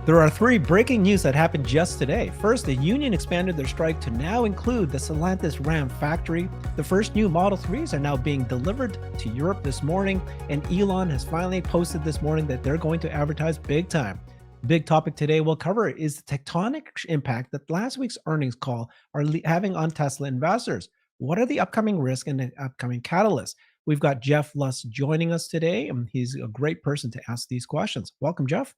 There are three breaking news that happened just today. First, the union expanded their strike to now include the Stellantis Ram factory. The first new Model 3s are now being delivered to Europe this morning, and Elon has finally posted this morning that they're going to advertise big time. Big topic today we'll cover is the tectonic impact that last week's earnings call are having on Tesla investors. What are the upcoming risks and the upcoming catalysts? We've got Jeff Lutz joining us today, and he's a great person to ask these questions. Welcome, Jeff.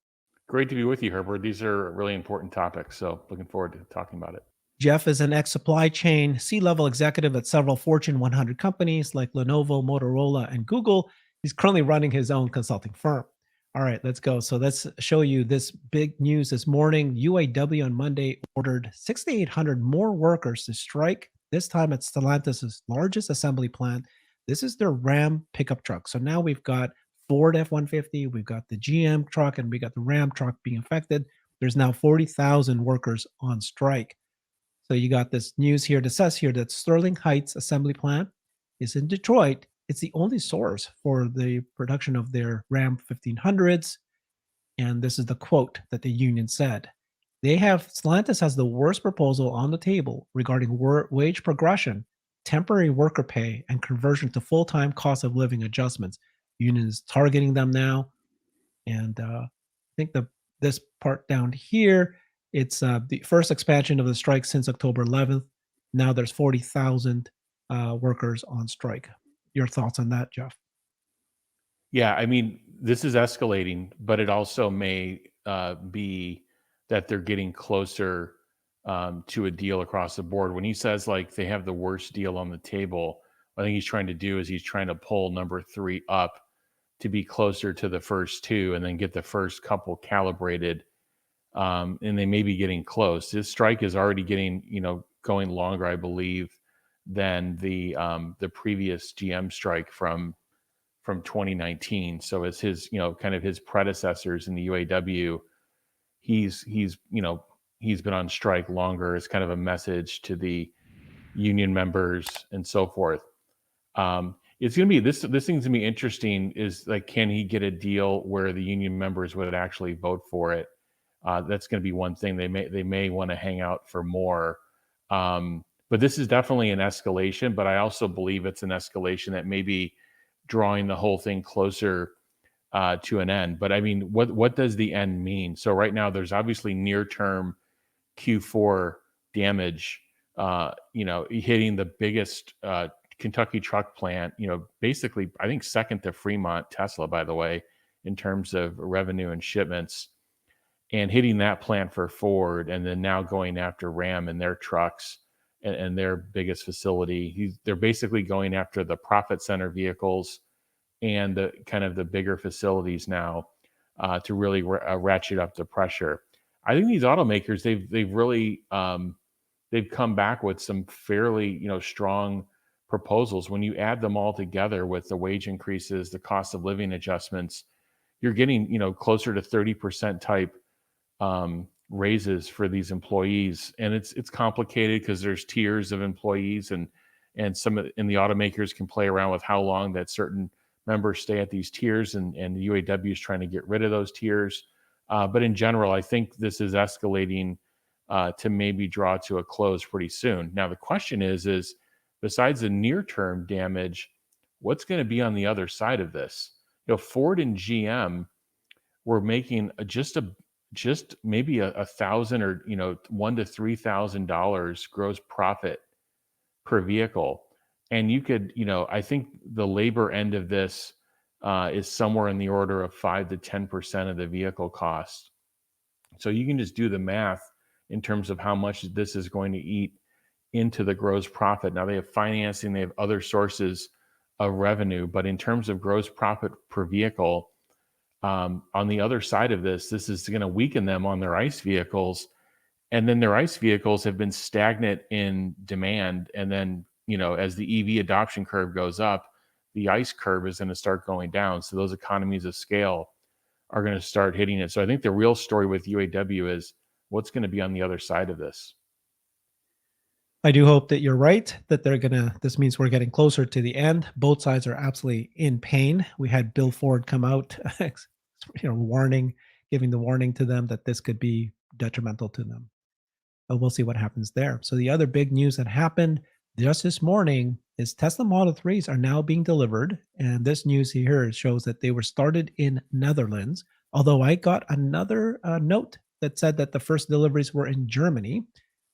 Great to be with you, Herbert. These are really important topics, so looking forward to talking about it. Jeff is an ex supply chain C level executive at several Fortune 100 companies like Lenovo, Motorola, and Google. He's currently running his own consulting firm. All right, let's go. So let's show you this big news this morning. UAW on Monday ordered 6,800 more workers to strike, this time at Stellantis' largest assembly plant. This is their Ram pickup truck. So now we've got Ford F 150, we've got the GM truck, and we got the Ram truck being affected. There's now 40,000 workers on strike. So you got this news here that says here that Sterling Heights assembly plant is in Detroit. It's the only source for the production of their Ram 1500s. And this is the quote that the union said. Stellantis has the worst proposal on the table regarding wage progression, temporary worker pay, and conversion to full-time cost of living adjustments. Union is targeting them now. And I think this part down here, it's the first expansion of the strike since October 11th. Now there's 40,000 workers on strike. Your thoughts on that, Jeff? Yeah, I mean, this is escalating, but it also may be that they're getting closer to a deal across the board. When he says like they have the worst deal on the table, what I think he's trying to do is he's trying to pull number three up to be closer to the first two and then get the first couple calibrated. And they may be getting close. This strike is already getting, going longer, I believe, than the previous GM strike from 2019. So as his, kind of his predecessors in the UAW, he's been on strike longer. It's kind of a message to the union members and so forth. It's going to be this thing's going to be interesting. Is like, can he get a deal where the union members would actually vote for it? That's going to be one thing. They may want to hang out for more. But this is definitely an escalation. But I also believe it's an escalation that may be drawing the whole thing closer to an end. But I mean, what does the end mean? So right now, there's obviously near-term Q4 damage. Hitting the biggest Kentucky truck plant. Basically, I think second to Fremont, Tesla, by the way, in terms of revenue and shipments. And hitting that plant for Ford, and then now going after Ram and their trucks and their biggest facility. They're basically going after the profit center vehicles and the kind of the bigger facilities now to really ratchet up the pressure. I think these automakers, they've really they've come back with some fairly strong proposals. When you add them all together with the wage increases, the cost of living adjustments, you're getting closer to 30% type raises for these employees. And it's complicated because there's tiers of employees, and the automakers can play around with how long that certain members stay at these tiers, and the UAW is trying to get rid of those tiers. But in general, I think this is escalating to maybe draw to a close pretty soon. Now, the question is besides the near-term damage, what's going to be on the other side of this? Ford and GM were making just maybe $1,000 or $1,000 to $3,000 gross profit per vehicle, and you could I think the labor end of this is somewhere in the order of 5 to 10% of the vehicle cost. So you can just do the math in terms of how much this is going to eat into the gross profit. Now they have financing, they have other sources of revenue, but in terms of gross profit per vehicle, on the other side of this is going to weaken them on their ICE vehicles. And then their ICE vehicles have been stagnant in demand. And then, as the EV adoption curve goes up, the ICE curve is going to start going down. So those economies of scale are going to start hitting it. So I think the real story with UAW is what's going to be on the other side of this. I do hope that you're right, that this means we're getting closer to the end. Both sides are absolutely in pain. We had Bill Ford come out, warning, giving the warning to them that this could be detrimental to them. But we'll see what happens there. So the other big news that happened just this morning is Tesla Model 3s are now being delivered. And this news here shows that they were started in Netherlands. Although I got another note that said that the first deliveries were in Germany.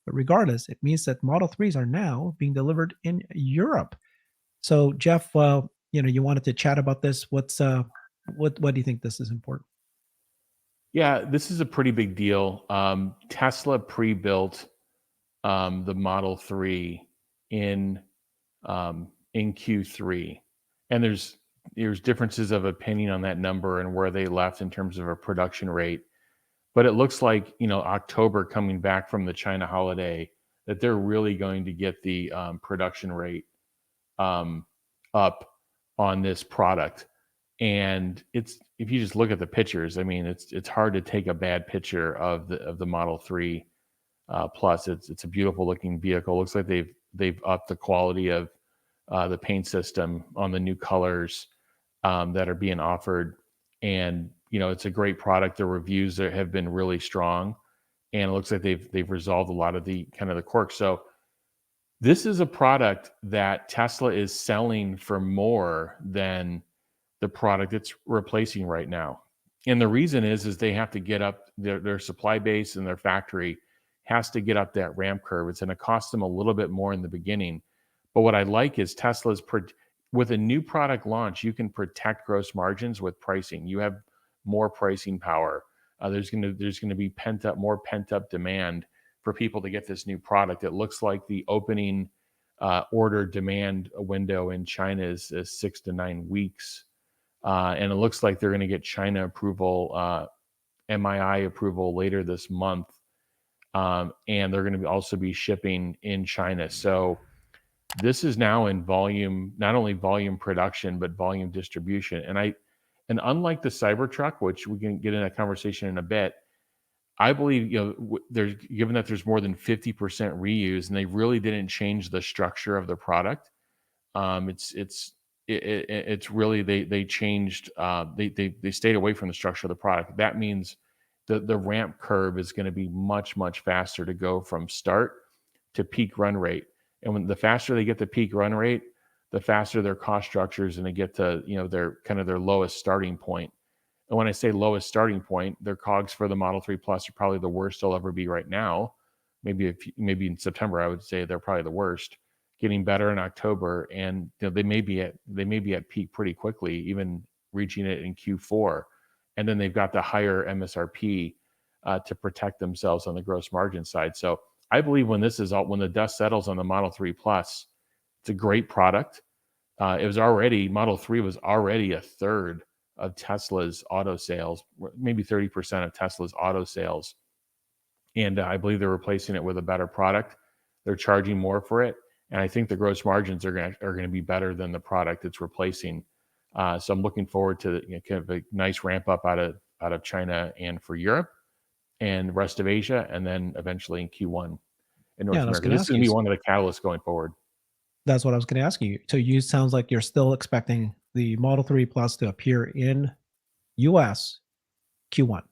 But regardless, it means that Model 3s are now being delivered in Europe. So Jeff, you wanted to chat about this. What do you think this is important? Yeah, this is a pretty big deal. Tesla pre-built the Model 3 in in Q3, and there's differences of opinion on that number and where they left in terms of a production rate. But it looks like, October coming back from the China holiday, that they're really going to get the production rate um, up on this product. And it's if you just look at the pictures, I mean, it's hard to take a bad picture of the Model 3 Plus. It's a beautiful looking vehicle. Looks like they've upped the quality of the paint system on the new colors that are being offered. And it's a great product. The reviews have been really strong, and it looks like they've resolved a lot of the kind of the quirks. So this is a product that Tesla is selling for more than the product it's replacing right now. And the reason is they have to get up their supply base, and their factory has to get up that ramp curve. It's going to cost them a little bit more in the beginning. But what I like is with a new product launch, you can protect gross margins with pricing. You have more pricing power. There's going to be more pent up demand for people to get this new product. It looks like the opening order demand window in China is 6 to 9 weeks. And it looks like they're going to get China approval, MII approval later this month. And they're going to also be shipping in China. So this is now in volume, not only volume production, but volume distribution. And unlike the Cybertruck, which we can get in a conversation in a bit, I believe, there's given that there's more than 50% reuse, and they really didn't change the structure of the product. It's really they changed, they stayed away from the structure of the product. That means the ramp curve is going to be much faster to go from start to peak run rate. And when the faster they get to peak run rate, the faster their cost structure is going to get to their lowest starting point. And when I say lowest starting point, their COGS for the Model 3 Plus are probably the worst they'll ever be right now. Maybe in September, I would say they're probably the worst. Getting better in October, and they may be at peak pretty quickly, even reaching it in Q4. And then they've got the higher MSRP to protect themselves on the gross margin side. So I believe when the dust settles on the Model 3 Plus, it's a great product. Model 3 was already a third of Tesla's auto sales, maybe 30% of Tesla's auto sales. And I believe they're replacing it with a better product. They're charging more for it. And I think the gross margins are going to be better than the product it's replacing. So I'm looking forward to kind of a nice ramp up out of China and for Europe and the rest of Asia, and then eventually in Q1 in Yeah, North and I was America. going to This is ask going you. to be one of the catalysts going forward. That's what I was going to ask you. So you sounds like you're still expecting the Model 3 Plus to appear in US Q1.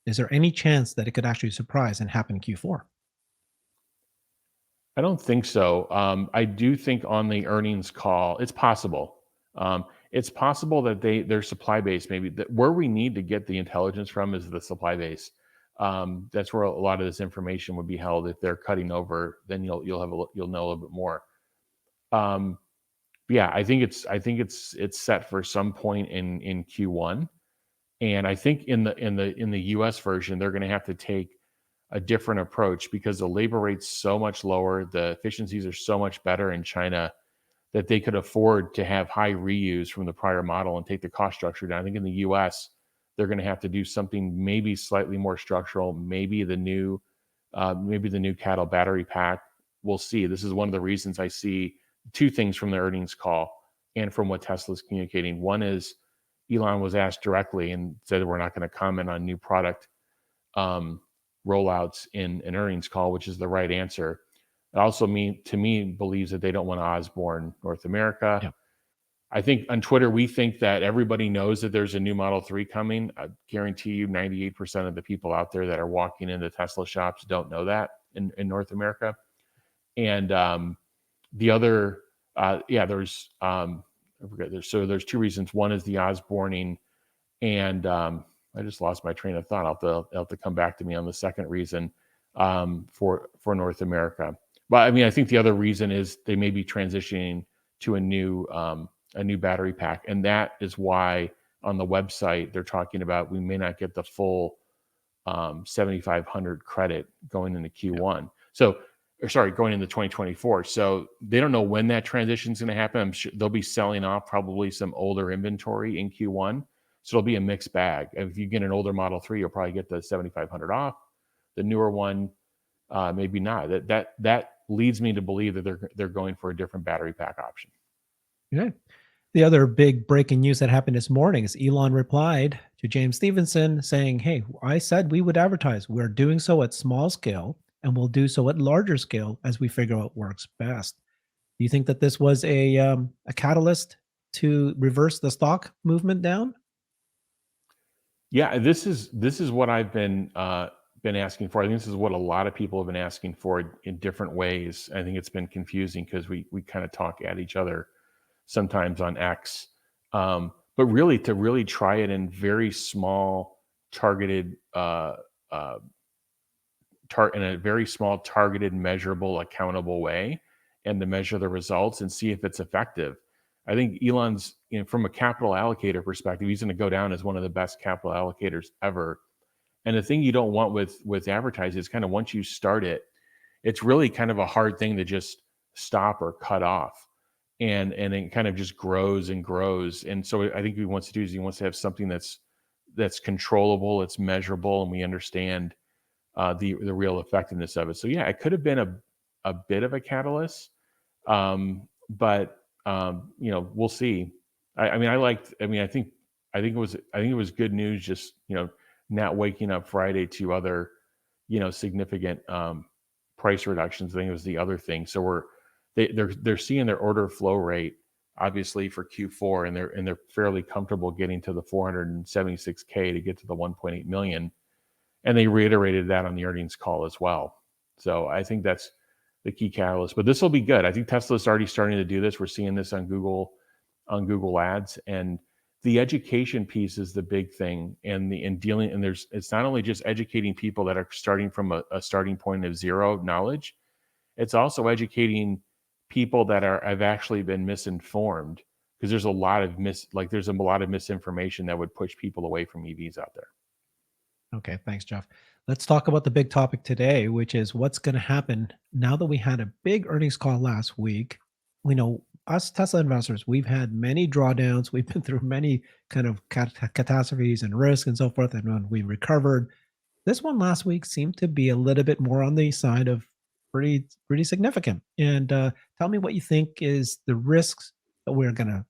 Is there any chance that it could actually surprise and happen in Q4? I don't think so. I do think on the earnings call, it's possible. It's possible that their supply base, maybe that where we need to get the intelligence from is the supply base. That's where a lot of this information would be held. If they're cutting over, then you'll know a little bit more. Um, yeah, I think it's set for some point in Q1, and I think in the US version they're going to have to take a different approach because the labor rate's so much lower, the efficiencies are so much better in China that they could afford to have high reuse from the prior model and take the cost structure down. I think in the US, they're going to have to do something maybe slightly more structural, maybe the new cattle battery pack. We'll see. This is one of the reasons I see two things from the earnings call and from what Tesla's communicating. One is Elon was asked directly and said we're not going to comment on new product um, rollouts in an earnings call, which is the right answer. It also believes that they don't want Osborne North America. Yeah. I think on Twitter, we think that everybody knows that there's a new Model 3 coming. I guarantee you 98% of the people out there that are walking into Tesla shops don't know that in North America. And the other, there's, I forget, there's two reasons. One is the Osborning, and I just lost my train of thought. I'll have to come back to me on the second reason for North America. But I mean, I think the other reason is they may be transitioning to a new battery pack, and that is why on the website they're talking about we may not get the full 7,500 credit going into Q1. So, or sorry, going into 2024. So they don't know when that transition is going to happen. I'm sure they'll be selling off probably some older inventory in Q1. So it'll be a mixed bag. If you get an older Model 3, you'll probably get the 7,500 off. The newer one, maybe not. That leads me to believe that they're going for a different battery pack option. Okay. The other big breaking news that happened this morning is Elon replied to James Stevenson saying, "Hey, I said we would advertise. We're doing so at small scale and we'll do so at larger scale as we figure out what works best." Do you think that this was a catalyst to reverse the stock movement down? Yeah, this is what I've been asking for. I think this is what a lot of people have been asking for in different ways. I think it's been confusing because we kind of talk at each other sometimes on X, but really to really try it in very small, targeted, in a very small, targeted, measurable, accountable way, and to measure the results and see if it's effective. I think Elon's, from a capital allocator perspective, he's going to go down as one of the best capital allocators ever. And the thing you don't want with advertising is kind of once you start it, it's really kind of a hard thing to just stop or cut off. And it kind of just grows and grows. And so I think what he wants to do is he wants to have something that's controllable, it's measurable, and we understand the real effectiveness of it. So yeah, it could have been a bit of a catalyst, but we'll see. I mean, I think it was good news. Just not waking up Friday to other significant price reductions. I think it was the other thing. So they're seeing their order flow rate obviously for Q4, and they're fairly comfortable getting to the 476K to get to the 1.8 million. And they reiterated that on the earnings call as well. So I think that's the key catalyst. But this will be good. I think Tesla's already starting to do this. We're seeing this on Google Ads, and the education piece is the big thing. And it's not only just educating people that are starting from a starting point of zero knowledge. It's also educating people that have actually been misinformed, because there's a lot of misinformation that would push people away from EVs out there. Okay, thanks, Jeff. Let's talk about the big topic today, which is what's going to happen now that we had a big earnings call last week. We know us Tesla investors, we've had many drawdowns. We've been through many kind of catastrophes and risk and so forth. And when we recovered, this one last week seemed to be a little bit more on the side of pretty significant. And tell me what you think is the risks that we're going to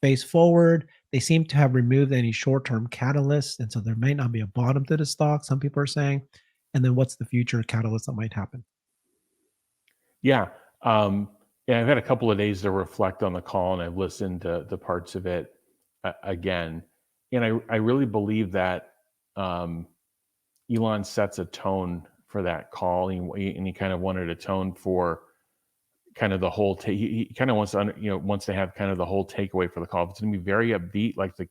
face forward. They seem to have removed any short-term catalysts, and so there may not be a bottom to the stock, some people are saying. And then what's the future catalyst that might happen? Yeah. Yeah, I've had a couple of days to reflect on the call, and I've listened to the parts of it again. And I really believe that Elon sets a tone for that call, and he kind of wanted a tone for kind of the whole he kind of wants to have kind of the whole takeaway for the call. If it's going to be very upbeat, like the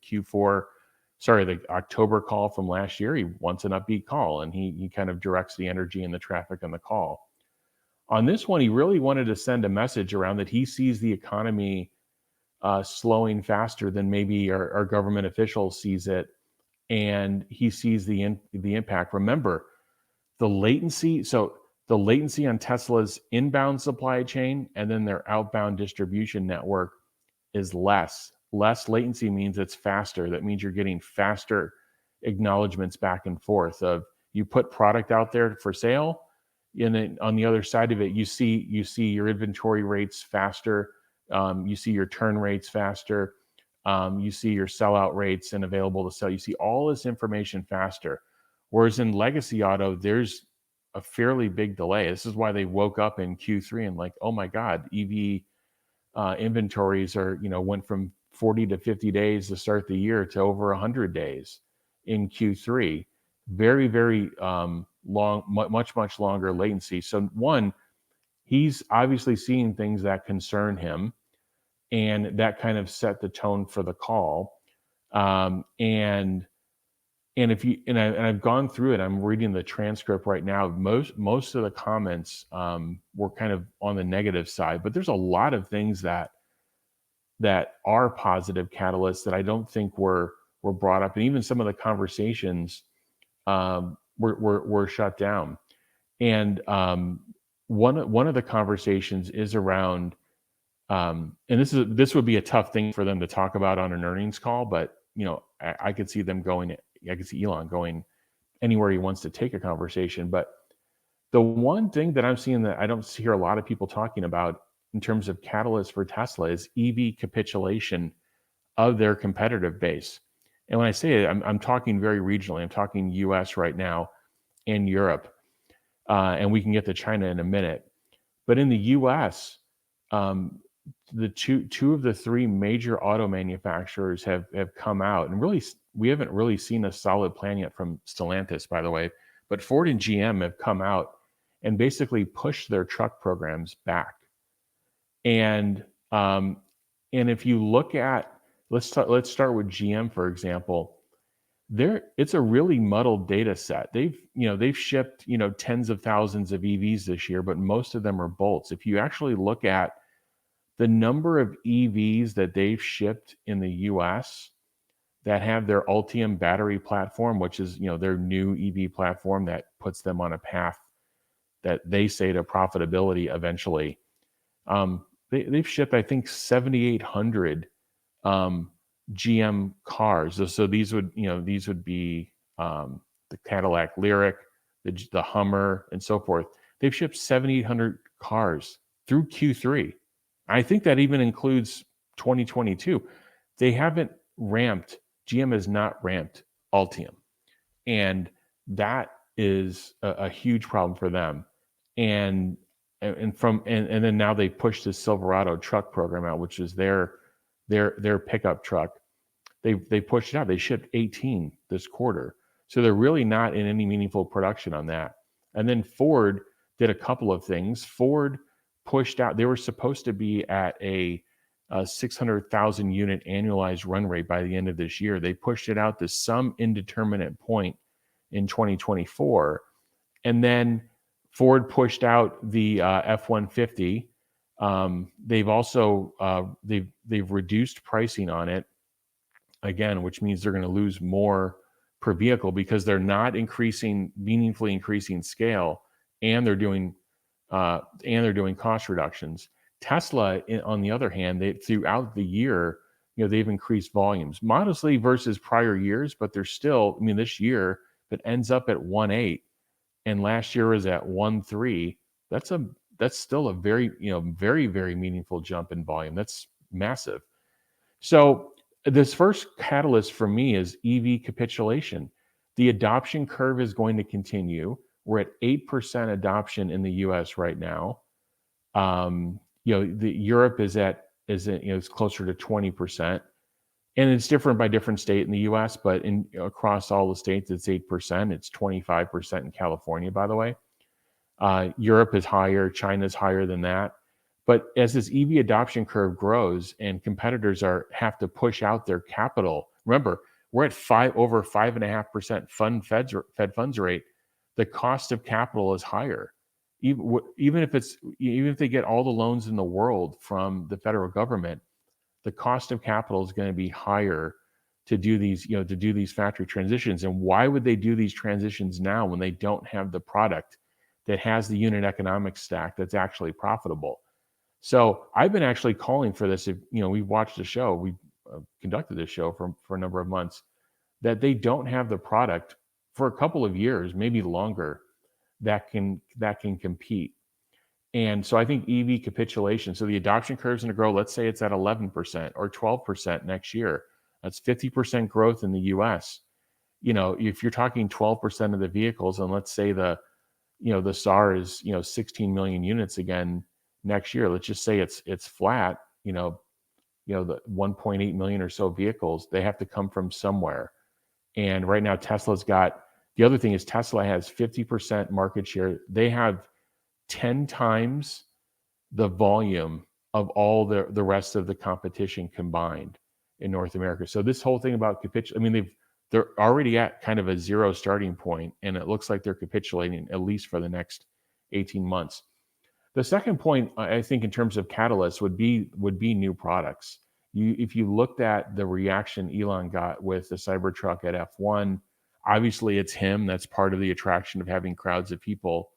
October call from last year, he wants an upbeat call, and he kind of directs the energy and the traffic on the call. On this one, he really wanted to send a message around that he sees the economy slowing faster than maybe our government officials sees it, and he sees the impact. Remember, the latency. So the latency on Tesla's inbound supply chain and then their outbound distribution network is less. Less latency means it's faster. That means you're getting faster acknowledgments back and forth of you put product out there for sale, and then on the other side of it, you see your inventory rates faster, you see your turn rates faster, you see your sellout rates and available to sell. You see all this information faster. Whereas in legacy auto, there's a fairly big delay. This is why they woke up in Q3 and like, oh my God, EV inventories went from 40 to 50 days to start the year to over 100 days in Q3. Very, very long, much longer latency. So one, he's obviously seeing things that concern him, and that kind of set the tone for the call. And if you and I've gone through it, I'm reading the transcript right now. Most of the comments were kind of on the negative side, but there's a lot of things that are positive catalysts that I don't think were brought up, and even some of the conversations were shut down. And one of the conversations is around, and this would be a tough thing for them to talk about on an earnings call, but I could see them going. I could see Elon going anywhere he wants to take a conversation. But the one thing that I'm seeing that I don't hear a lot of people talking about in terms of catalysts for Tesla is EV capitulation of their competitive base. And when I say it, I'm talking very regionally. I'm talking US right now and Europe. And we can get to China in a minute. But in the US, the two of the three major auto manufacturers have come out, and really we haven't really seen a solid plan yet from Stellantis, by the way, but Ford and GM have come out and basically pushed their truck programs back. And if you look at, let's start with GM, for example. It's a really muddled data set. They've shipped tens of thousands of EVs this year, but most of them are Bolts. If you actually look at the number of EVs that they've shipped in the US that have their Ultium battery platform, which is their new EV platform that puts them on a path that they say to profitability eventually. They've shipped, I think, 7,800 GM cars. So these would be the Cadillac Lyriq, the Hummer, and so forth. They've shipped 7,800 cars through Q3. I think that even includes 2022. They haven't ramped. GM has not ramped Ultium, and that is a huge problem for them. And then now they pushed the Silverado truck program out, which is their pickup truck. They pushed it out. They shipped 18 this quarter, so they're really not in any meaningful production on that. And then Ford did a couple of things. Ford pushed out. They were supposed to be at a 600,000 unit annualized run rate by the end of this year. They pushed it out to some indeterminate point in 2024, and then Ford pushed out the F-150. They've also they've reduced pricing on it again, which means they're going to lose more per vehicle because they're not meaningfully increasing scale, and they're doing cost reductions. Tesla, on the other hand, throughout the year, they've increased volumes modestly versus prior years, but they're still. I mean, this year if it ends up at 1.8, and last year was at 1.3. That's still a very very meaningful jump in volume. That's massive. So this first catalyst for me is EV capitulation. The adoption curve is going to continue. We're at 8% adoption in the US right now. The Europe is it's closer to 20%, and it's different by different state in the US, but across all the states it's 8%. It's 25% in California, by the way. Europe is higher, China's higher than that. But as this EV adoption curve grows and competitors have to push out their capital, remember, we're at over 5.5% Fed funds rate. The cost of capital is higher. Even if they get all the loans in the world from the federal government, the cost of capital is going to be higher to do these factory transitions. And why would they do these transitions now when they don't have the product that has the unit economic stack that's actually profitable? So I've been actually calling for this. We've watched the show, we conducted this show for a number of months, that they don't have the product for a couple of years, maybe longer, that can compete. And so I think EV capitulation. So the adoption curve is going to grow. Let's say it's at 11% or 12% next year. That's 50% growth in the US. If you're talking 12% of the vehicles, and let's say the SAR is 16 million units again next year. Let's just say it's flat. the 1.8 million or so vehicles, they have to come from somewhere. And right now, the other thing is Tesla has 50% market share. They have 10 times the volume of all the rest of the competition combined in North America. So this whole thing about they're already at kind of a zero starting point, and it looks like they're capitulating at least for the next 18 months. The second point, I think, in terms of catalysts would be new products. If you looked at the reaction Elon got with the Cybertruck at F1, obviously it's him. That's part of the attraction of having crowds of people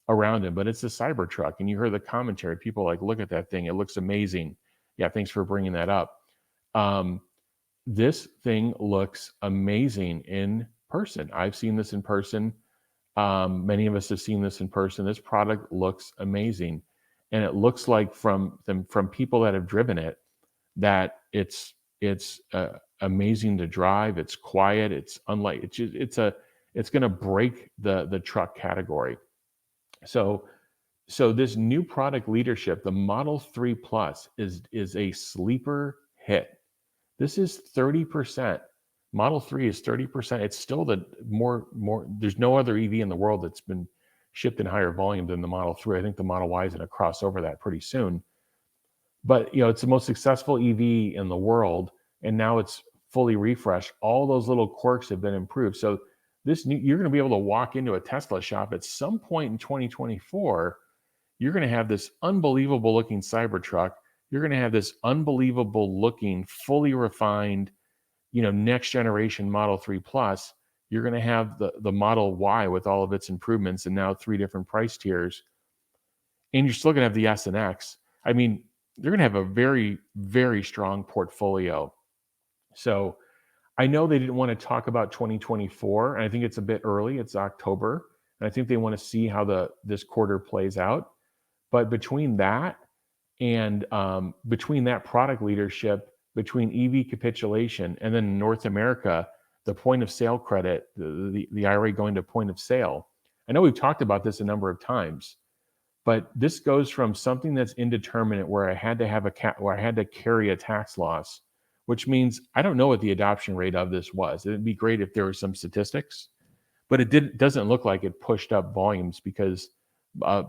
around him, but it's a Cybertruck. And you heard the commentary. People are like, look at that thing. It looks amazing. Yeah, thanks for bringing that up. This thing looks amazing in person. I've seen this in person. Many of us have seen this in person. This product looks amazing. And it looks like from people that have driven it, that it's amazing to drive. It's quiet. It's unlike, it's going to break the truck category. So this new product leadership, the Model 3 Plus is a sleeper hit. This is 30%. Model 3 is 30%. It's still there's no other EV in the world that's been shipped in higher volume than the Model 3. I think the Model Y is going to cross over that pretty soon. But it's the most successful EV in the world, and now it's fully refreshed. All those little quirks have been improved. So you're going to be able to walk into a Tesla shop at some point in 2024. You're going to have this unbelievable looking Cybertruck. You're going to have this unbelievable looking, fully refined, next generation Model 3 Plus. You're going to have the Model Y with all of its improvements, and now 3 different price tiers. And you're still going to have the S and X. I mean, they're going to have a very, very strong portfolio. So I know they didn't want to talk about 2024, and I think it's a bit early. It's October, and I think they want to see how this quarter plays out. But between that and between that product leadership, between EV capitulation, and then North America, the point of sale credit, the IRA going to point of sale. I know we've talked about this a number of times, but this goes from something that's indeterminate, where I had to carry a tax loss, which means I don't know what the adoption rate of this was. It'd be great if there were some statistics, but it doesn't look like it pushed up volumes, because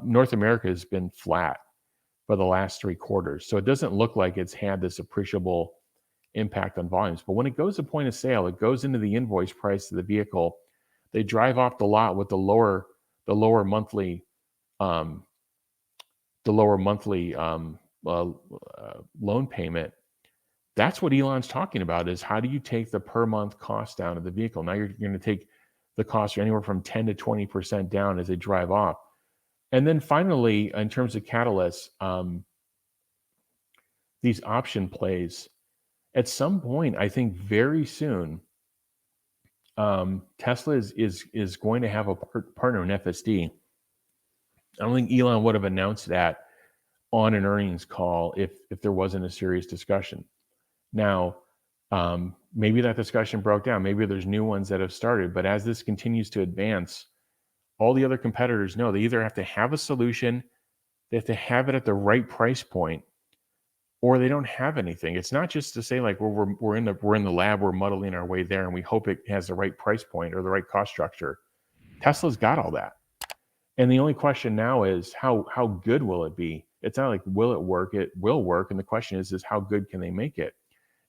North America has been flat for the last 3 quarters. So it doesn't look like it's had this appreciable impact on volumes. But when it goes to point of sale, it goes into the invoice price of the vehicle. They drive off the lot with the lower monthly loan payment. That's what Elon's talking about, is how do you take the per month cost down of the vehicle? Now you're going to take the cost anywhere from 10 to 20% down as they drive off. And then finally, in terms of catalysts, these option plays, at some point, I think very soon, Tesla is going to have a partner in FSD. I don't think Elon would have announced that on an earnings call if there wasn't a serious discussion. Now, maybe that discussion broke down. Maybe there's new ones that have started. But as this continues to advance, all the other competitors know they either have to have a solution, they have to have it at the right price point, or they don't have anything. It's not just to say like we're in the lab, we're muddling our way there, and we hope it has the right price point or the right cost structure. Tesla's got all that, and the only question now is how good will it be? It's not like will it work? It will work, and the question is how good can they make it?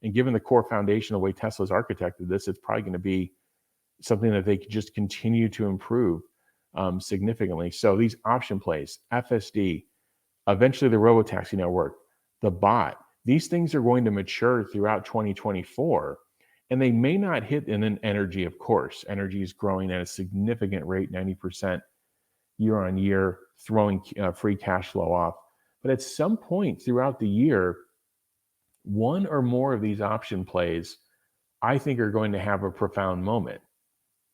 And given the core foundation, the way Tesla's architected this, it's probably going to be something that they could just continue to improve significantly. So these option plays, FSD, eventually the robotaxi network, the bot, these things are going to mature throughout 2024, and they may not hit. And then energy, of course, energy is growing at a significant rate, 90% year on year, throwing free cash flow off. But at some point throughout the year, one or more of these option plays, I think, are going to have a profound moment.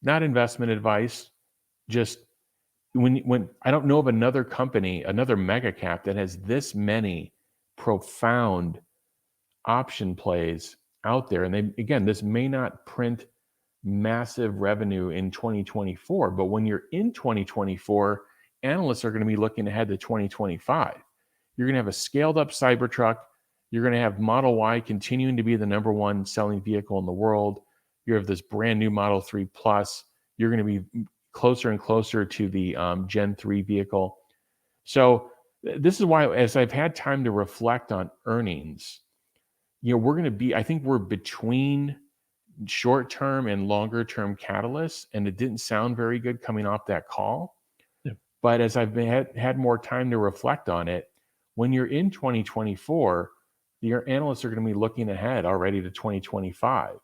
Not investment advice, just when I don't know of another company, another mega cap that has this many profound option plays out there. And this may not print massive revenue in 2024, but when you're in 2024, analysts are going to be looking ahead to 2025. You're going to have a scaled up Cybertruck. You're going to have Model Y continuing to be the number one selling vehicle in the world. You have this brand new Model 3 Plus. You're going to be closer and closer to the Gen 3 vehicle. So this is why, as I've had time to reflect on earnings, we're going to be, I think we're between short-term and longer-term catalysts, and it didn't sound very good coming off that call. Yeah. But as I've had more time to reflect on it, when you're in 2024, your analysts are going to be looking ahead already to 2025,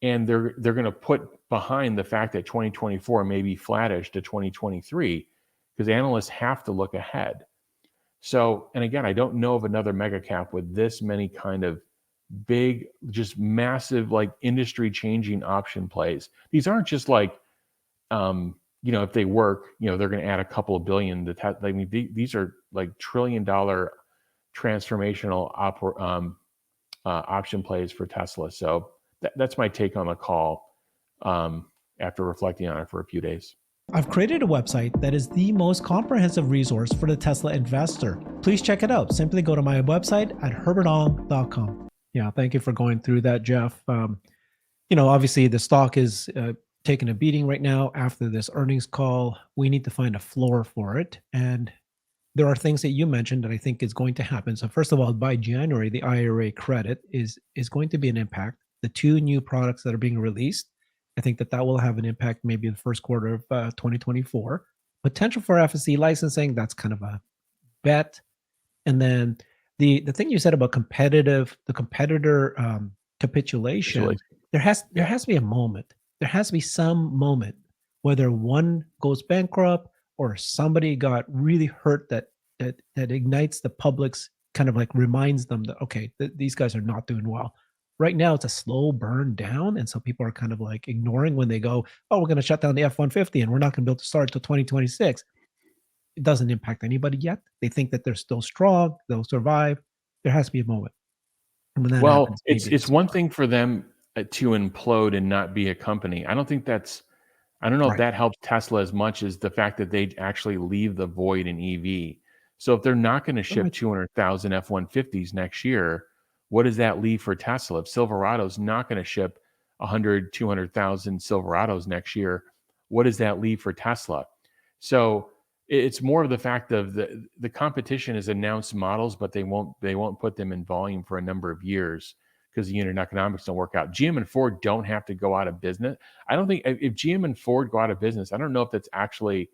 and they're going to put behind the fact that 2024 may be flattish to 2023 because analysts have to look ahead. So, and again, I don't know of another mega cap with this many kind of big, just massive, like industry changing option plays. These aren't just like, if they work, they're going to add a couple of billion. I mean, these are like $1 trillion transformational option plays for Tesla. So that's my take on the call after reflecting on it for a few days. I've created a website that is the most comprehensive resource for the Tesla investor. Please check it out. Simply go to my website at herbertong.com. Yeah, thank you for going through that, Jeff. Obviously the stock is taking a beating right now after this earnings call. We need to find a floor for it. And there are things that you mentioned that I think is going to happen. So first of all, by January, the IRA credit is going to be an impact. The two new products that are being released, I think that will have an impact maybe in the first quarter of 2024. Potential for FSC licensing, that's kind of a bet. And then the thing you said about the competitor capitulation, there has to be a moment. There has to be some moment, whether one goes bankrupt or somebody got really hurt that ignites the public's kind of like reminds them that okay, these guys are not doing well. Right now, it's a slow burn down, and so people are kind of like ignoring when they go, "Oh, we're going to shut down the F-150, and we're not going to be able to start until 2026." It doesn't impact anybody yet. They think that they're still strong, they'll survive. There has to be a moment. And when that Well, happens, it's maybe it's one thing for them to implode and not be a company. I don't know if right. that helps Tesla as much as the fact that they actually leave the void in EV. So if they're not going to ship Right. 200,000 F-150s next year, what does that leave for Tesla? If Silverado's not going to ship 100, 200,000 Silverados next year, what does that leave for Tesla? So it's more of the fact of the competition has announced models, but they won't put them in volume for a number of years because the unit economics don't work out. GM and Ford don't have to go out of business. I don't think if GM and Ford go out of business, I don't know if that's actually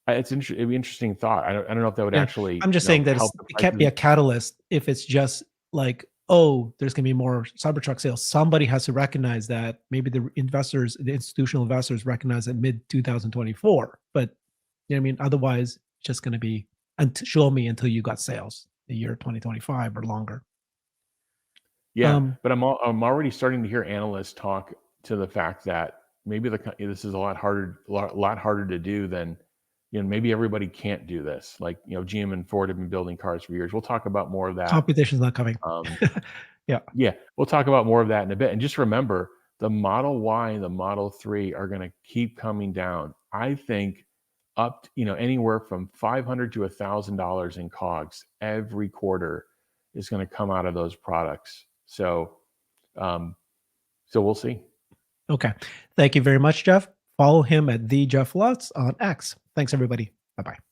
it'd be an interesting thought. I don't know if that would Yeah. actually I'm just saying that help the it can't be prices. a catalyst if it's just like, oh, there's going to be more Cybertruck sales. Somebody has to recognize that. Maybe the institutional investors recognize it mid 2024. But you know what I mean? Otherwise, it's just going to be show me until you got sales the year 2025 or longer. Yeah, Um, but I'm already starting to hear analysts talk to the fact that maybe this is a lot harder to do than maybe everybody can't do this. Like GM and Ford have been building cars for years. We'll talk about more of that. Competition's not coming. Um, Yeah. yeah, we'll talk about more of that in a bit. And just remember, the Model Y and the Model 3 are going to keep coming down. I think up, anywhere from $500 to $1,000 in COGS every quarter is going to come out of those products. So, um, so we'll see. Okay. Thank you very much, Jeff. Follow him at the Jeff Lutz on X. Thanks, everybody. Bye bye.